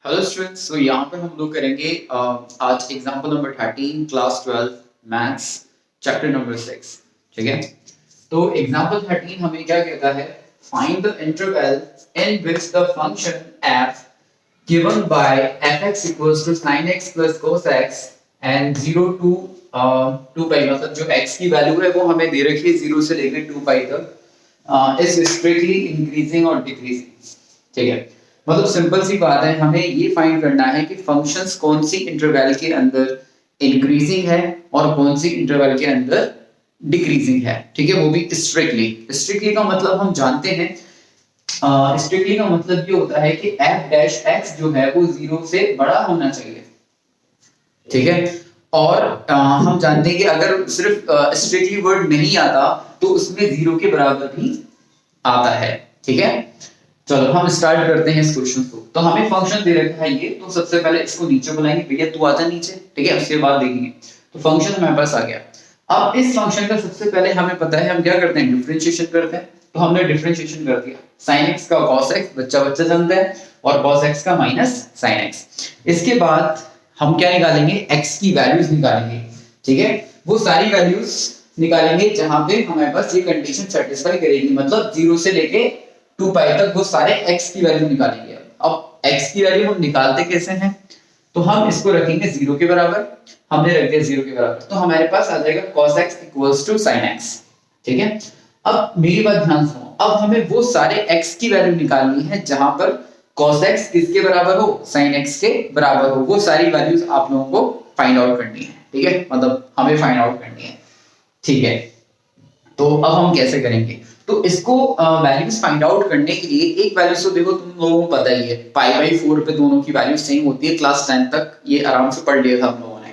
Hello students, तो यहाँ पर हम लोग करेंगे आज example number 13 class 12 maths chapter number 6। ठीक है, तो एग्जांपल 13 हमें क्या कहता है, find the interval in which the function f given by fx equals to sin x plus cos x and 0 to 2 pi, मतलब जो x की वैल्यू है वो हमें दे रखी है 0 से लेकर 2 pi तक, इज स्ट्रिक्टली इंक्रीजिंग और डिक्रीजिंग। ठीक है, मतलब सिंपल सी बात है, हमें ये फाइंड करना है कि फंक्शंस कौन सी इंटरवल के अंदर इंक्रीजिंग है और कौन सी इंटरवल के अंदर डिक्रीजिंग है। ठीक है, वो भी स्ट्रिक्टली। स्ट्रिक्टली का मतलब हम जानते हैं, स्ट्रिक्टली का मतलब ये होता है कि f डैश x जो है वो 0 से बड़ा होना चाहिए। ठीक है, और हम जानते हैं कि अगर सिर्फ स्ट्रिक्टली वर्ड नहीं आता तो उसमें 0 के बराबर भी आता है। ठीक है, चलो हम स्टार्ट करते हैं इस क्वेश्चन को। तो हमें फंक्शन दे रखा है ये, तो सबसे पहले इसको नीचे बुलाएंगे, भैया तू आजा नीचे। ठीक है, उसके बाद देखेंगे। तो फंक्शन हमारे पास आ गया। अब इस फंक्शन का सबसे पहले हमें पता है हम क्या करते हैं, डिफरेंशिएशन करते हैं। तो हमने डिफरेंशिएशन कर दिया, sin x का cos x बच्चा बच्चा जानता है, और cos x का माइनस sin x। इसके बाद हम क्या निकालेंगे, x की वैल्यूज निकालेंगे। ठीक है, वो सारी वैल्यूज निकालेंगे जहां पे हमारे पास ये कंडीशन सेटिस्फाई करेगी, मतलब 0 से लेके 2 पाई तक वो सारे x की वैल्यू निकालेंगे। अब x की वैल्यू हम निकालते कैसे हैं, तो हम इसको रखेंगे 0 के बराबर। हमने रख दिया 0 के बराबर, तो हमारे पास आ जाएगा cos x equals to sin x। ठीक है, अब मेरी बात ध्यान सुनो, अब हमें वो सारे x की वैल्यू निकालनी है जहां पर cos x किसके बराबर हो, sin x के बराबर हो। वो सारी वैल्यूज आप लोगों को फाइंड आउट करनी है। ठीक है, मतलब हमें फाइंड आउट करनी है। ठीक है, तो अब हम कैसे करेंगे, तो इसको वैल्यूज फाइंड आउट करने के लिए एक वैल्यू तो देखो तुम लोगों को पता ही है, π/4 पे दोनों की वैल्यू सेम होती है। क्लास 10 तक ये आराम से पढ़ लिया था हम लोगों ने।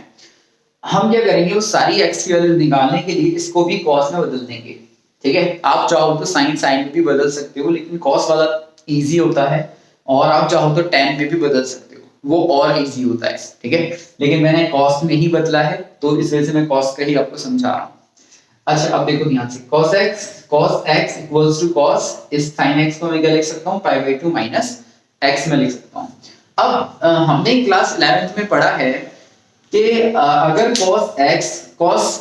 हम क्या करेंगे, वो सारी x की वैल्यू निकालने के लिए इसको भी cos में बदल देंगे। ठीक है, आप चाहो तो sin में भी बदल सकते हो, लेकिन cos वाला इजी होता है, और आप चाहो तो tan में भी बदल सकते हो, वो और इजी होता है। ठीक है, लेकिन मैंने cos में ही बदला है, तो इस वजह से मैं cos का ही आपको समझा रहा हूँ। अच्छा, अब देखो ध्यान से, cos x equals to cos, इस sin x को मैं क्या लिख सकता हूँ, π/2 माइनस x में लिख सकता हूँ। अब हमने क्लास 11th में पढ़ा है कि अगर cos x cos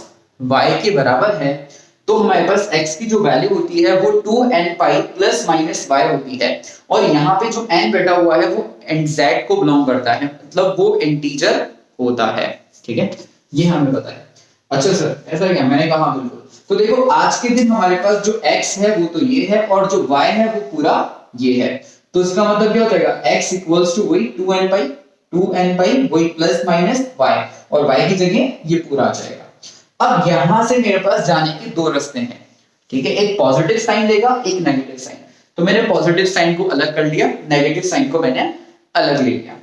y के बराबर है, तो हमारे पास x की जो वैल्यू होती है वो 2n pi plus minus y होती है, और यहाँ पे जो n बैठा हुआ है वो nz को बिलोंग करता है, मतलब वो इंटीजर होता है। ठीक है, ये हमें पता है। अच्छा सर, ऐसा क्या, मैंने कहा बिल्कुल। तो देखो आज के दिन हमारे पास जो x है वो तो ये है, और जो y है वो पूरा ये है। तो इसका मतलब क्या हो जाएगा, x इक्वल्स टू वही 2n पाई वही प्लस माइनस y, और y की जगह ये पूरा आ जाएगा। अब यहां से मेरे पास जाने के दो रास्ते हैं। ठीक है, एक पॉजिटिव साइन लेगा, एक नेगेटिव साइन। तो मैंने पॉजिटिव साइन को अलग कर लिया, नेगेटिव साइन को मैंने अलग ले लिया।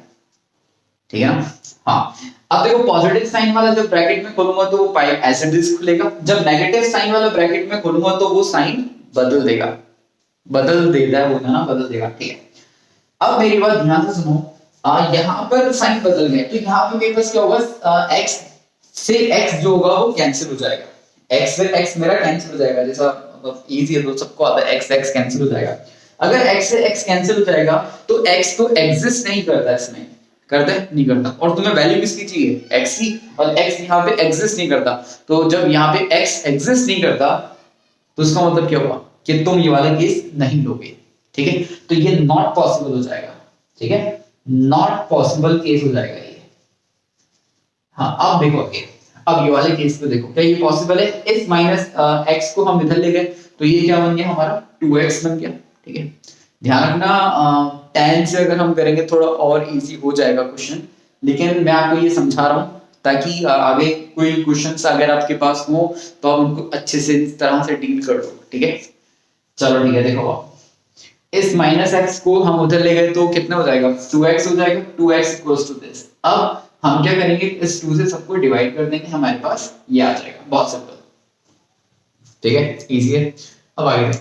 ठीक है ना, हाँ। अब देखो पॉजिटिव साइन वाला जब ब्रैकेट में खोलूंगा तो वो पाई एज इट इज खुलेगा, जब नेगेटिव साइन वाला ब्रैकेट में खोलूंगा तो वो साइन बदल देगा, बदल देता है वो ना, बदल देगा। ठीक है, अब मेरी बात ध्यान से सुनो, यहाँ पर साइन बदल गए, तो यहाँ पे मेरे पास क्या होगा, x से x जो होगा वो कैंसिल हो जाएगा, x से x मेरा कैंसिल हो जाएगा, जैसा मतलब इजी है तो सबको आता है, x कैंसिल हो जाएगा। अगर x से x कैंसिल हो जाएगा तो x तो एग्जिस्ट नहीं करता, इसमें करता है, नहीं करता। और तुम्हें वैल्यू किसकी चाहिए, x की, और x यहाँ पे एग्जिस्ट नहीं करता। तो जब यहाँ पे x एग्जिस्ट नहीं करता तो इसका मतलब क्या हुआ कि तुम ये वाला केस नहीं लोगे। ठीक है, तो ये नॉट पॉसिबल हो जाएगा। ठीक है, नॉट पॉसिबल केस हो जाएगा ये। हाँ, अब देखो आगे, अब ये वाले केस को देखो, क्या ये पॉसिबल है, इस माइनस x को हम इधर ले गए तो ये क्या बन गया, हमारा 2x बन गया। ठीक है, ध्यान रखना, tan से अगर हम करेंगे थोड़ा और इजी हो जाएगा क्वेश्चन, लेकिन मैं आपको ये समझा रहा हूँ ताकि आगे कोई क्वेश्चंस अगर आपके पास हो तो आप उनको अच्छे से इस तरह से डील कर लो। ठीक है, चलो ठीक है, देखो आप इस माइनस x को हम उधर ले गए तो कितना हो जाएगा, 2x हो जाएगा, 2x इक्वल्स टू दिस। अब हम क्या करेंगे, इस 2 से सबको डिवाइड कर देंगे, हमारे पास ये आ जाएगा, बहुत सिंपल। ठीक है, इजी है। अब आगे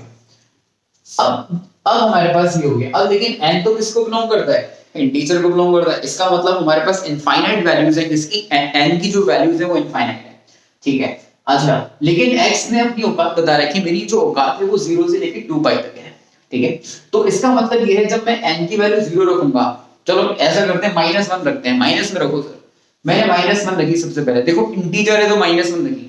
अब हमारे पास ये हो गया। अब लेकिन n तो किसको बिलोंग करता है, इंटीजर को बिलोंग करता है। इसका मतलब हमारे पास इनफाइनाइट वैल्यूज है, जिसकी n की जो वैल्यूज है वो इनफाइनाइट है। ठीक है, अच्छा, लेकिन x ने अपनी औकात बता रखी है, मेरी जो औकात है वो 0 से लेकर 2 पाई तक है। ठीक है, तो इसका मतलब ये है जब मैं n की वैल्यू 0 रखूंगा चलो ऐसा करते हैं -1 रखते हैं, माइनस में रखो सर। मैंने -1 रखी सबसे पहले, देखो इंटीजर है तो -1 रखी,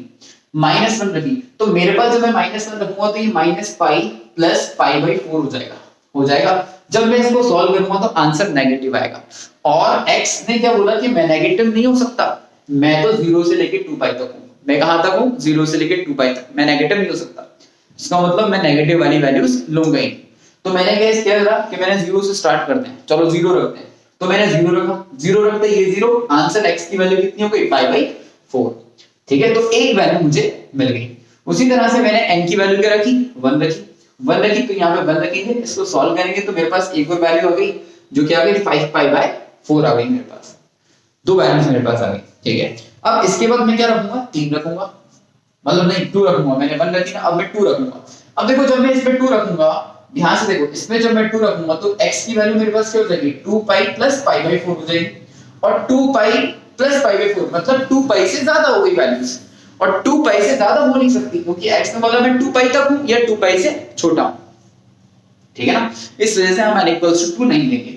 -1 रखी, तो मेरे पास जब मैं -1 रखूंगा तो ये -पाई प्लस पाई/4 हो जाएगा, हो जाएगा। जब मैं इसको सॉल्व करूंगा तो आंसर नेगेटिव आएगा। और x ने क्या बोला कि मैं नेगेटिव नहीं हो सकता, मैं तो 0 से लेके 2 पाई तक हूं। मैं कहां तक हूं? 0 से लेके 2 पाई तक, मैं नेगेटिव नहीं हो सकता। इसका मतलब मैं नेगेटिव वाली वैल्यूज लूंगा ही। तो मैंने क्या करा कि मैंने 0 से स्टार्ट करते हैं, चलो 0 रखते हैं, तो मैंने 0 रखा, 0 रखते ये 0, आंसर x की वैल्यू कितनी हो गई? पाई/4। ठीक है, तो एक वैल्यू मुझे मिल गई। उसी तरह से मैंने n की वैल्यू क्या रखी? 1 रखी, 1 रखी, तो यहाँ पे 1 रखेंगे, इसको सॉल्व करेंगे तो मेरे पास एक और वैल्यू आ गई जो क्या आ गई? 5पाई/4 आ गई मेरे पास, दो वैल्यूज मेरे पास आ गई। ठीक है, अब इसके बाद मैं क्या रखूंगा? 3 रखूंगा, मतलब नहीं 2 रखूंगा, मैंने 1 रखी ना, अब मैं 2 रखूंगा। अब देखो जब मैं इस पे 2 रखूंगा, ध्यान से देखो, इसमें जब मैं 2 रखूंगा तो x की वैल्यू मेरे पास क्या हो जाएगी? 2 पाई प्लस पाई/4 हो जाएगी, और 2 पाई प्लस पाई/4 मतलब 2 पाई से ज्यादा हो गई वैल्यूज, और 2 पाई से ज्यादा हो नहीं सकती क्योंकि x का मतलब मैं 2 पाई तक हूं या 2 पाई से छोटा हूं। ठीक है ना, इस वजह से हम n = 2 नहीं लेंगे।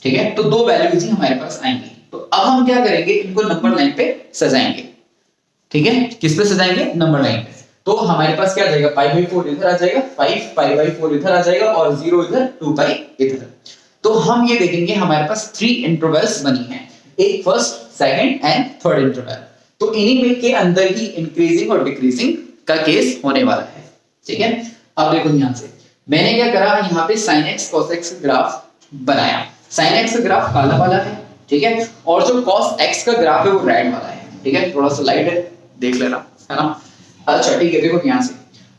ठीक है, तो दो वैल्यूज ही हमारे पास आएंगी। तो अब हम क्या करेंगे? इनको नंबर लाइन पे सजाएंगे। ठीक है, किस पे सजाएंगे? नंबर लाइन पे। तो हमारे पास क्या आ जाएगा? पाई/4 इधर आ जाएगा, 5 पाई/4 इधर आ जाएगा, और 0 इधर, 2 पाई इधर। तो हम ये देखेंगे हमारे पास 3 इंटरवल्स बनी हैं, एक first, second and third interval. तो इन्हीं में के अंदर ही इंक्रीजिंग और डिक्रीजिंग का केस होने वाला है। ठीक है, अब देखो ध्यान से, मैंने क्या करा? यहाँ पे sin x cos x का ग्राफ बनाया। sin x का ग्राफ काला वाला है, ठीक है, और जो cos x का ग्राफ है वो रेड वाला है। ठीक है, थोड़ा सा लाइट है, देख लेना, है ना। अच्छा ठीक है, देखो ध्यान से,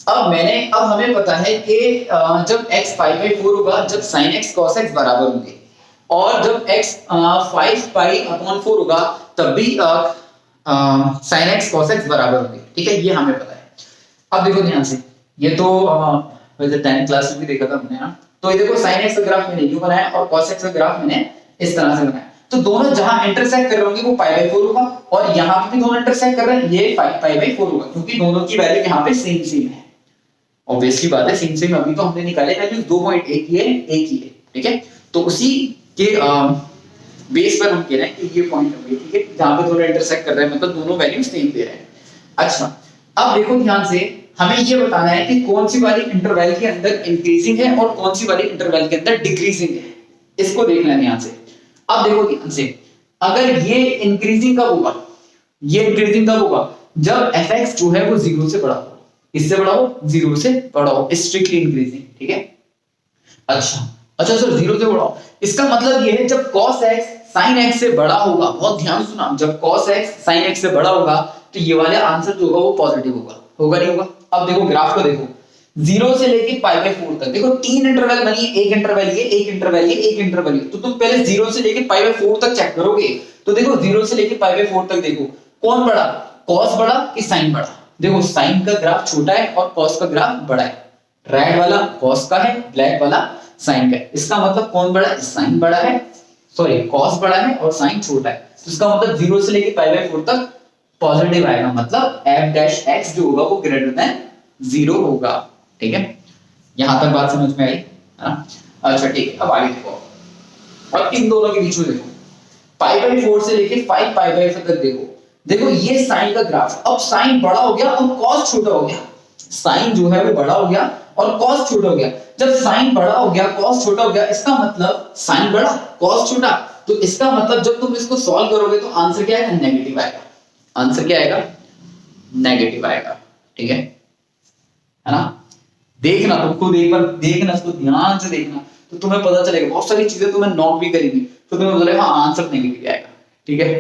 अब हमें पता है कि जब x पाई/4 होगा, जब sin x cos x बराबर होंगे, और जब x 5 पाई/4 होगा तब भी sin x cos x बराबर होंगे। ठीक है, ये हमें पता है। अब देखो ध्यान से, ये तो वैसे 10th क्लास में भी देखा था हमने ना। तो ये देखो sin x का ग्राफ मैंने यूं बनाया और cos x का ग्राफ मैंने इस तरह से बनाया। तो दोनों जहां इंटरसेक्ट कर रहे होंगे वो पाई/4 होगा, और यहां पे भी दोनों इंटरसेक्ट कर रहे हैं, ये पाई/4 होगा, क्योंकि दोनों की वैल्यू यहां पे सेम सेम है। ऑब्वियसली बात है, सेम सेम। अभी तो हमने निकाले वैल्यू 2.1 ही है, एक ही है। ठीक है, तो उसी के बेस पर हम कह रहे हैं कि ये पॉइंट है, ठीक है, जहां पे दोनों इंटरसेक्ट कर रहे हैं, मतलब दोनों वैल्यू सेम दे रहे हैं। अच्छा, अब देखो ध्यान से, हमें ये बताना है कि कौन सी वाली इंटरवल के अंदर इंक्रीजिंग है और कौन सी वाली इंटरवल के अंदर डिक्रीजिंग है, इसको देखना है ध्यान से। अब देखो ध्यान से, अगर ये इंक्रीजिंग कब होगा? ये इंक्रीजिंग कब होगा? जब fx जो है वो 0 से बड़ा हो। किससे बड़ा हो? 0 से बड़ा हो, स्ट्रिक्टली इंक्रीजिंग। ठीक है, अच्छा सर 0 से बड़ा हो, इसका मतलब ये है जब cos x sin x से बड़ा होगा, बहुत ध्यान से सुना, जब cos x sin x से बड़ा होगा तो ये वाला आंसर जो होगा वो पॉजिटिव होगा, होगा नहीं होगा? अब देखो ग्राफ को देखो, 0 से लेके पाई/4 तक, देखो 3 इंटरवल बनी, एक इंटरवल ये, एक इंटरवल ये, एक इंटरवल ये। तो तुम पहले 0 से लेके पाई/4 तक चेक करोगे, तो देखो 0 से लेके पाई/4 तक देखो कौन बड़ा, cos बड़ा कि sin बड़ा? देखो sin का ग्राफ छोटा है और cos का ग्राफ बड़ा है। रेड वाला cos का है, ब्लैक वाला sin का है। इसका मतलब कौन बड़ा है? sin बड़ा है, सॉरी cos बड़ा है और sin छोटा है। तो इसका मतलब 0 से लेके पाई/4 तक पॉजिटिव आएगा, मतलब f' जो होगा वो ग्रेटर देन 0 होगा। ठीक है, यहां तक बात समझ में आई, है ना? अच्छा ठीक है, अब आगे देखो, और इन दोनों के बीच में देखो, पाई/4 से लेके 5 पाई/4 तक देखो ये साइन का ग्राफ। अब साइन बड़ा हो गया और cos छोटा हो गया, साइन जो है वो बड़ा हो गया और cos छोटा हो गया। जब साइन बड़ा हो गया, cos छोटा हो गया, इसका मतलब साइन बड़ा, cos छोटा, तो इसका मतलब जब तुम इसको सॉल्व करोगे तो आंसर क्या आएगा? नेगेटिव आएगा। आंसर क्या आएगा? नेगेटिव आएगा। ठीक है ना? देखना, तुम खुद एक बार देखना, इसको ध्यान से देखना, तो तुम्हें पता चलेगा। बहुत सारी चीजें तुम्हें नोट भी करेंगी, तो तुम्हें पता चलेगा हाँ आंसर नेगेटिव आएगा। ठीक है,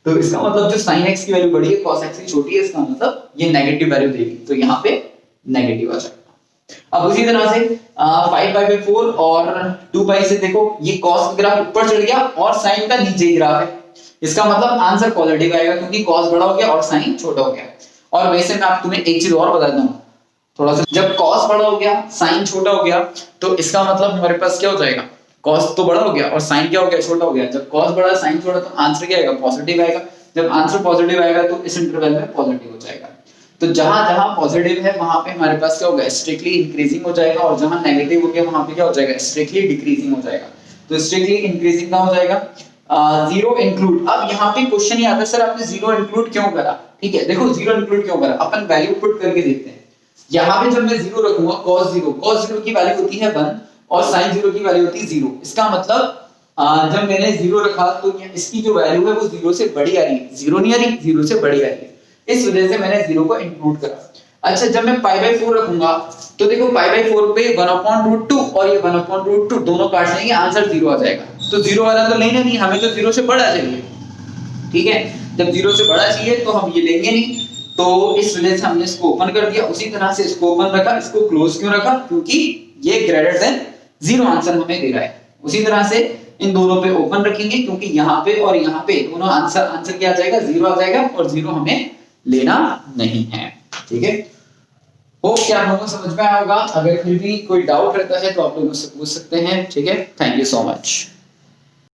तो इसका मतलब जो sin x की वैल्यू बड़ी है, cos x की छोटी है, इसका मतलब ये नेगेटिव वैल्यू देगी, तो यहाँ पे नेगेटिव आ जाएगा। अब उसी तरह से 5 पाई/4 और 2 पाई से देखो, ये cos का ग्राफ ऊपर चढ़ गया और sin का नीचे ही ग्राफ है, इसका मतलब आंसर पॉजिटिव आएगा, क्योंकि cos बड़ा हो गया और sin छोटा हो गया। और वैसे मैं आप तुम्हें एक चीज और बता दूं थोड़ा सा, जब cos बड़ा हो गया sin छोटा हो गया, तो इसका मतलब हमारे पास क्या हो जाएगा? cos तो बड़ा हो गया और sin क्या हो गया? छोटा हो गया। जब cos बड़ा sin छोटा, तो आंसर क्या आएगा? पॉजिटिव आएगा। जब आंसर पॉजिटिव आएगा तो इस इंटरवल में पॉजिटिव हो जाएगा। तो जहां जहां पॉजिटिव है वहां पे हमारे पास क्या होगा? स्ट्रिक्टली इंक्रीजिंग हो जाएगा, और जहां नेगेटिव हो गया वहां पे क्या हो जाएगा? स्ट्रिक्टली डिक्रीजिंग हो जाएगा। तो स्ट्रिक्टली इंक्रीजिंग का हो जाएगा। जीरो इंक्लूड, अब यहाँ पे क्वेश्चन ही आता है सर आपने जीरो इंक्लूड क्यों करा, ठीक है देखो जीरो इंक्लूड क्यों करा, अपन वैल्यू पुट करके देखते हैं। यहाँ पे जब मैं जीरो रखूंगा cos जीरो की वैल्यू होती है 1 और sin जीरो की वैल्यू होती है 0। इसका मतलब जब मैंने जीरो रखा तो इसकी जो वैल्यू है वो जीरो से बड़ी आ रही है, जीरो नहीं आ रही, जीरो से बड़ी आ रही है, इस वजह से मैंने जीरो को इंक्लूड करा। अच्छा जब मैं पाई बाई 4 रखूंगा तो देखो पाई बाई 4 पे 1/√2 और ये 1/√2 दोनों काट लेंगे, आंसर जीरो आ जाएगा। तो जीरो वाला तो लेना नहीं, हमें तो जीरो से बड़ा चाहिए, ठीक है। जब जीरो से बड़ा चाहिए तो हम ये लेंगे नहीं, तो इस वजह से हमने इसको ओपन कर दिया। उसी तरह से इसको ओपन रखा, इसको क्लोज क्यों रखा, क्योंकि ये ग्रेटर देन जीरो आंसर हमें दे रहा है। उसी तरह से इन दोनों पे ओपन रखेंगे क्योंकि यहाँ पे और यहाँ पे दोनों आंसर क्या आ जाएगा, जीरो आ जाएगा और जीरो हमें लेना नहीं है, ठीक है। होप कि आप लोगों को समझ में आया होगा। अगर फिर भी कोई डाउट रहता है तो आप लोग मुझसे पूछ सकते हैं, ठीक है। Thank you so much.